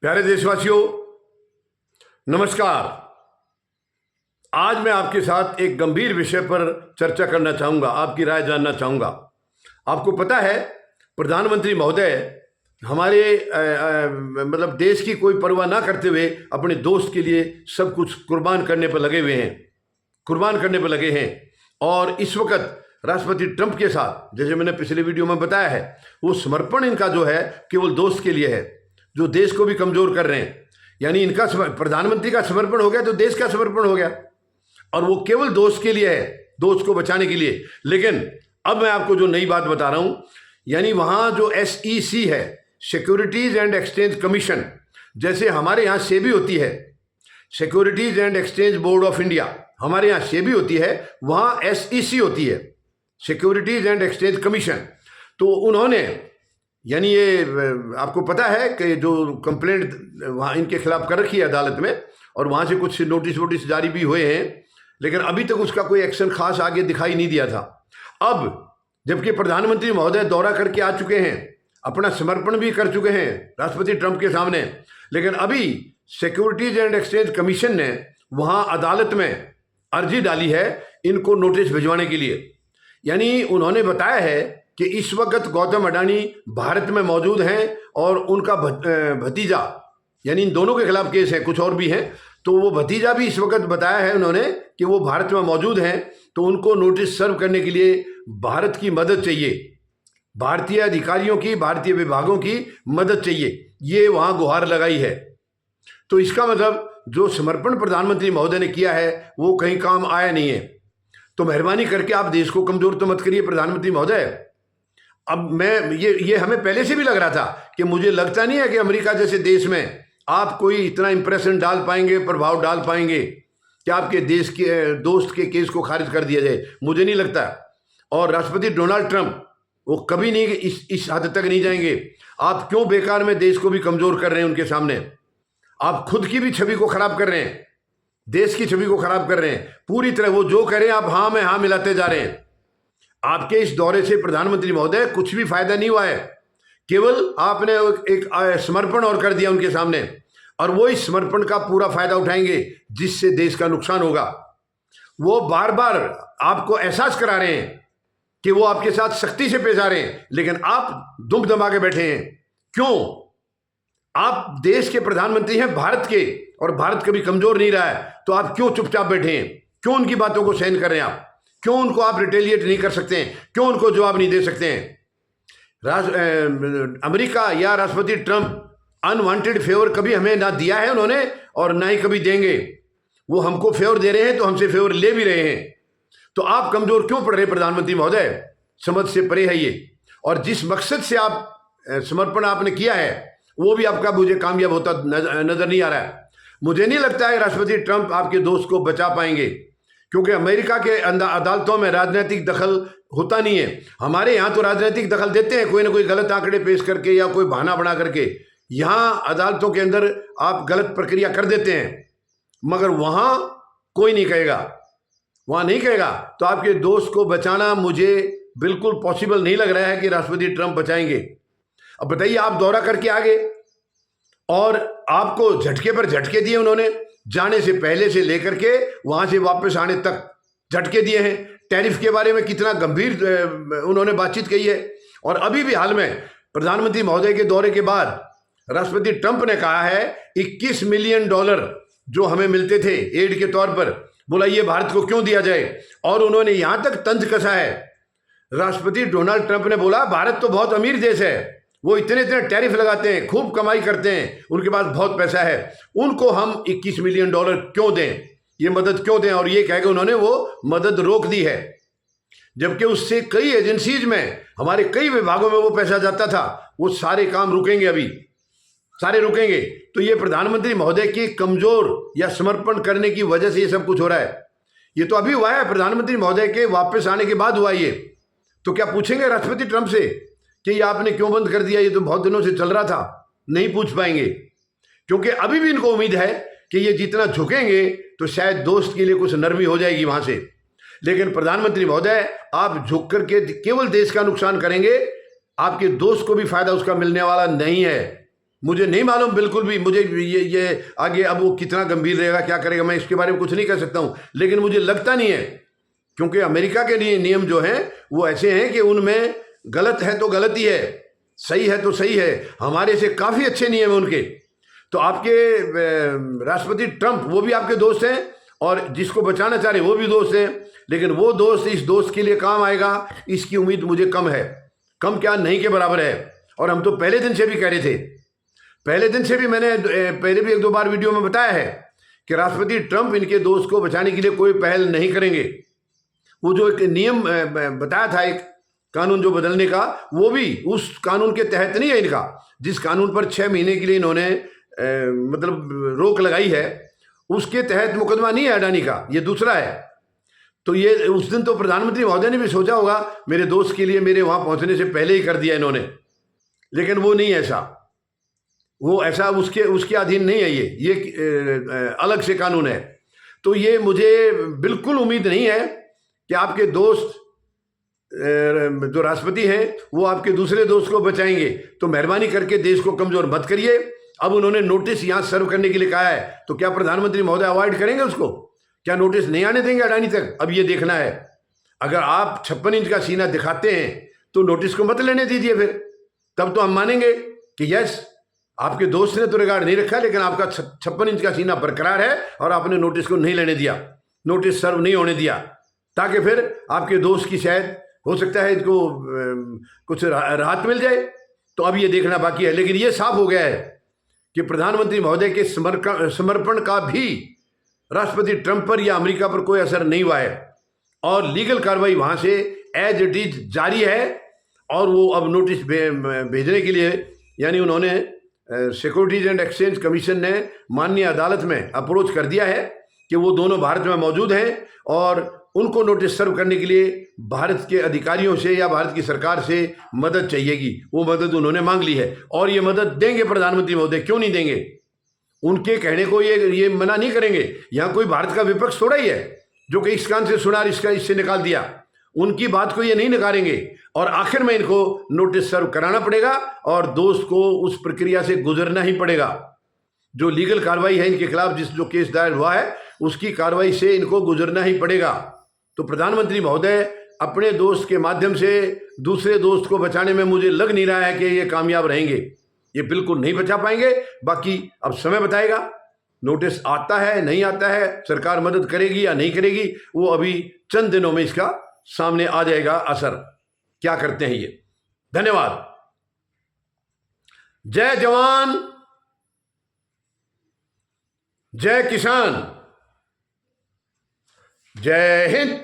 प्यारे देशवासियों, नमस्कार। आज मैं आपके साथ एक गंभीर विषय पर चर्चा करना चाहूँगा, आपकी राय जानना चाहूँगा। आपको पता है, प्रधानमंत्री महोदय हमारे मतलब देश की कोई परवाह ना करते हुए अपने दोस्त के लिए सब कुछ कुर्बान करने पर लगे हैं। और इस वक्त राष्ट्रपति ट्रंप के साथ, जैसे मैंने पिछले वीडियो में बताया है, वो समर्पण इनका जो है केवल दोस्त के लिए है, जो देश को भी कमजोर कर रहे हैं। यानी इनका प्रधानमंत्री का समर्पण हो गया तो देश का समर्पण हो गया, और वो केवल दोस्त के लिए है, दोस्त को बचाने के लिए। लेकिन अब मैं आपको जो नई बात बता रहा हूं, यानी वहां जो SEC है, सिक्योरिटीज एंड एक्सचेंज कमीशन, जैसे हमारे यहाँ सेबी होती है, securities and exchange board of India, हमारे यहाँ सेबी होती है, वहां SEC होती है, सिक्योरिटीज एंड एक्सचेंज कमीशन। तो उन्होंने, यानी ये आपको पता है कि जो कंप्लेंट वहाँ इनके खिलाफ कर रखी है अदालत में, और वहाँ से कुछ नोटिस जारी भी हुए हैं, लेकिन अभी तक उसका कोई एक्शन खास आगे दिखाई नहीं दिया था। अब जबकि प्रधानमंत्री महोदय दौरा करके आ चुके हैं, अपना समर्पण भी कर चुके हैं राष्ट्रपति ट्रंप के सामने, लेकिन अभी सिक्योरिटीज एंड एक्सचेंज कमीशन ने वहाँ अदालत में अर्जी डाली है इनको नोटिस भिजवाने के लिए। यानी उन्होंने बताया है कि इस वक्त गौतम अडानी भारत में मौजूद हैं और उनका भतीजा, यानी इन दोनों के खिलाफ केस है, कुछ और भी हैं, तो वो भतीजा भी इस वक्त बताया है उन्होंने कि वो भारत में मौजूद हैं, तो उनको नोटिस सर्व करने के लिए भारत की मदद चाहिए, भारतीय अधिकारियों की, भारतीय विभागों की मदद चाहिए, ये वहाँ गुहार लगाई है। तो इसका मतलब जो समर्पण प्रधानमंत्री महोदय ने किया है वो कहीं काम आया नहीं है। तो मेहरबानी करके आप देश को कमजोर तो मत करिए प्रधानमंत्री महोदय। अब मैं ये हमें पहले से भी लग रहा था कि मुझे लगता नहीं है कि अमेरिका जैसे देश में आप कोई इतना इंप्रेशन डाल पाएंगे, प्रभाव डाल पाएंगे कि आपके देश के दोस्त के केस को खारिज कर दिया जाए, मुझे नहीं लगता। और राष्ट्रपति डोनाल्ड ट्रंप वो कभी नहीं, इस हद तक नहीं जाएंगे। आप क्यों बेकार में देश को भी कमजोर कर रहे हैं उनके सामने? आप खुद की भी छवि को खराब कर रहे हैं, देश की छवि को खराब कर रहे हैं पूरी तरह। वो जो करें आप हाँ में हाँ मिलाते जा रहे हैं। आपके इस दौरे से प्रधानमंत्री महोदय कुछ भी फायदा नहीं हुआ है, केवल आपने एक समर्पण और कर दिया उनके सामने, और वो इस समर्पण का पूरा फायदा उठाएंगे जिससे देश का नुकसान होगा। वो बार बार आपको एहसास करा रहे हैं कि वो आपके साथ सख्ती से पेश आ रहे हैं, लेकिन आप दुम दबा के बैठे हैं। क्यों? आप देश के प्रधानमंत्री हैं, भारत के, और भारत कभी कमजोर नहीं रहा है, तो आप क्यों चुपचाप बैठे हैं? क्यों उनकी बातों को सहन कर रहे हैं आप? क्यों उनको आप रिटेलिएट नहीं कर सकते हैं? क्यों उनको जवाब नहीं दे सकते हैं? अमेरिका या राष्ट्रपति ट्रंप अनवांटेड फेवर कभी हमें ना दिया है उन्होंने, और ना ही कभी देंगे। वो हमको फेवर दे रहे हैं तो हमसे फेवर ले भी रहे हैं। तो आप कमजोर क्यों पड़ रहे प्रधानमंत्री महोदय? समझ से परे है ये। और जिस मकसद से आप समर्पण आपने किया है वो भी आपका मुझे कामयाब होता नजर नहीं आ रहा है। मुझे नहीं लगता है राष्ट्रपति ट्रंप आपके दोस्त को बचा पाएंगे, क्योंकि अमेरिका के अदालतों में राजनीतिक दखल होता नहीं है। हमारे यहाँ तो राजनीतिक दखल देते हैं, कोई ना कोई गलत आंकड़े पेश करके या कोई बहाना बना करके। यहाँ अदालतों के अंदर आप गलत प्रक्रिया कर देते हैं, मगर वहाँ कोई नहीं कहेगा, वहाँ नहीं कहेगा। तो आपके दोस्त को बचाना मुझे बिल्कुल पॉसिबल नहीं लग रहा है कि राष्ट्रपति ट्रंप बचाएंगे। अब बताइए, आप दौरा करके आ गए और आपको झटके पर झटके दिए उन्होंने, जाने से पहले से लेकर के वहां से वापस आने तक झटके दिए हैं। टैरिफ के बारे में कितना गंभीर उन्होंने बातचीत कही है। और अभी भी हाल में प्रधानमंत्री महोदय के दौरे के बाद राष्ट्रपति ट्रंप ने कहा है 21 मिलियन डॉलर जो हमें मिलते थे एड के तौर पर, बोला ये भारत को क्यों दिया जाए। और उन्होंने यहां तक तंज कसा है, राष्ट्रपति डोनाल्ड ट्रंप ने बोला भारत तो बहुत अमीर देश है, वो इतने इतने टैरिफ लगाते हैं, खूब कमाई करते हैं, उनके पास बहुत पैसा है, उनको हम 21 मिलियन डॉलर क्यों दें, ये मदद क्यों दें। और ये कह के उन्होंने वो मदद रोक दी है, जबकि उससे कई एजेंसीज में, हमारे कई विभागों में वो पैसा जाता था। वो सारे काम रुकेंगे, अभी सारे रुकेंगे। तो ये प्रधानमंत्री महोदय की कमजोर या समर्पण करने की वजह से ये सब कुछ हो रहा है। ये तो अभी हुआ है, प्रधानमंत्री महोदय के वापस आने के बाद हुआ ये। तो क्या पूछेंगे राष्ट्रपति ट्रंप से कि ये आपने क्यों बंद कर दिया, ये तो बहुत दिनों से चल रहा था? नहीं पूछ पाएंगे, क्योंकि अभी भी इनको उम्मीद है कि ये जितना झुकेंगे तो शायद दोस्त के लिए कुछ नरमी हो जाएगी वहां से। लेकिन प्रधानमंत्री महोदय, आप झुक करके केवल देश का नुकसान करेंगे, आपके दोस्त को भी फायदा उसका मिलने वाला नहीं है। मुझे नहीं मालूम बिल्कुल भी। मुझे ये आगे अब वो कितना गंभीर रहेगा, क्या करेगा, मैं इसके बारे में कुछ नहीं कह सकता हूँ, लेकिन मुझे लगता नहीं है, क्योंकि अमेरिका के नियम जो हैं वो ऐसे हैं कि उनमें गलत है तो गलत ही है, सही है तो सही है। हमारे से काफ़ी अच्छे नियम हैं उनके। तो आपके राष्ट्रपति ट्रंप वो भी आपके दोस्त हैं, और जिसको बचाना चाह रहे वो भी दोस्त हैं, लेकिन वो दोस्त इस दोस्त के लिए काम आएगा इसकी उम्मीद मुझे कम है। कम क्या, नहीं के बराबर है। और हम तो पहले दिन से भी कह रहे थे, पहले दिन से भी मैंने पहले भी 1-2 बार वीडियो में बताया है कि राष्ट्रपति ट्रंप इनके दोस्त को बचाने के लिए कोई पहल नहीं करेंगे। वो जो एक नियम बताया था, एक कानून जो बदलने का, वो भी उस कानून के तहत नहीं है इनका, जिस कानून पर 6 महीने के लिए इन्होंने मतलब रोक लगाई है, उसके तहत मुकदमा नहीं है अडानी का, ये दूसरा है। तो ये उस दिन तो प्रधानमंत्री महोदय ने भी सोचा होगा मेरे दोस्त के लिए मेरे वहां पहुंचने से पहले ही कर दिया इन्होंने, लेकिन वो नहीं ऐसा, वो ऐसा उसके अधीन नहीं है, ये अलग से कानून है। तो ये मुझे बिल्कुल उम्मीद नहीं है कि आपके दोस्त जो राष्ट्रपति हैं वो आपके दूसरे दोस्त को बचाएंगे। तो मेहरबानी करके देश को कमजोर मत करिए। अब उन्होंने नोटिस यहां सर्व करने के लिए कहा है, तो क्या प्रधानमंत्री महोदय अवॉइड करेंगे उसको? क्या नोटिस नहीं आने देंगे अडानी तक? अब ये देखना है। अगर आप 56 इंच का सीना दिखाते हैं तो नोटिस को मत लेने दीजिए, फिर तब तो हम मानेंगे कि यस, आपके दोस्त ने तो रिगार्ड नहीं रखा, लेकिन आपका 56 इंच का सीना बरकरार है और आपने नोटिस को नहीं लेने दिया, नोटिस सर्व नहीं होने दिया, ताकि फिर आपके दोस्त की शायद हो सकता है इसको कुछ राहत मिल जाए। तो अब ये देखना बाकी है। लेकिन ये साफ हो गया है कि प्रधानमंत्री महोदय के समर्पण का भी राष्ट्रपति ट्रंप पर या अमेरिका पर कोई असर नहीं हुआ है, और लीगल कार्रवाई वहां से एज इट इज जारी है। और वो अब नोटिस भेजने के लिए, यानी उन्होंने सिक्योरिटीज एंड एक्सचेंज कमीशन ने माननीय अदालत में अप्रोच कर दिया है कि वो दोनों भारत में मौजूद हैं और उनको नोटिस सर्व करने के लिए भारत के अधिकारियों से या भारत की सरकार से मदद चाहिएगी। वो मदद उन्होंने मांग ली है और ये मदद देंगे प्रधानमंत्री महोदय, क्यों नहीं देंगे? उनके कहने को ये मना नहीं करेंगे। यहाँ कोई भारत का विपक्ष थोड़ा ही है जो कि इस कान से सुना और इसका इससे निकाल दिया। उनकी बात को ये नहीं नकारेंगे और आखिर में इनको नोटिस सर्व कराना पड़ेगा और दोस्त को उस प्रक्रिया से गुजरना ही पड़ेगा। जो लीगल कार्रवाई है इनके खिलाफ, जो केस दायर हुआ है, उसकी कार्रवाई से इनको गुजरना ही पड़ेगा। तो प्रधानमंत्री महोदय अपने दोस्त के माध्यम से दूसरे दोस्त को बचाने में मुझे लग नहीं रहा है कि ये कामयाब रहेंगे। ये बिल्कुल नहीं बचा पाएंगे। बाकी अब समय बताएगा, नोटिस आता है नहीं आता है, सरकार मदद करेगी या नहीं करेगी, वो अभी चंद दिनों में इसका सामने आ जाएगा असर, क्या करते हैं ये। धन्यवाद। जय जवान, जय किसान, जय हिंद।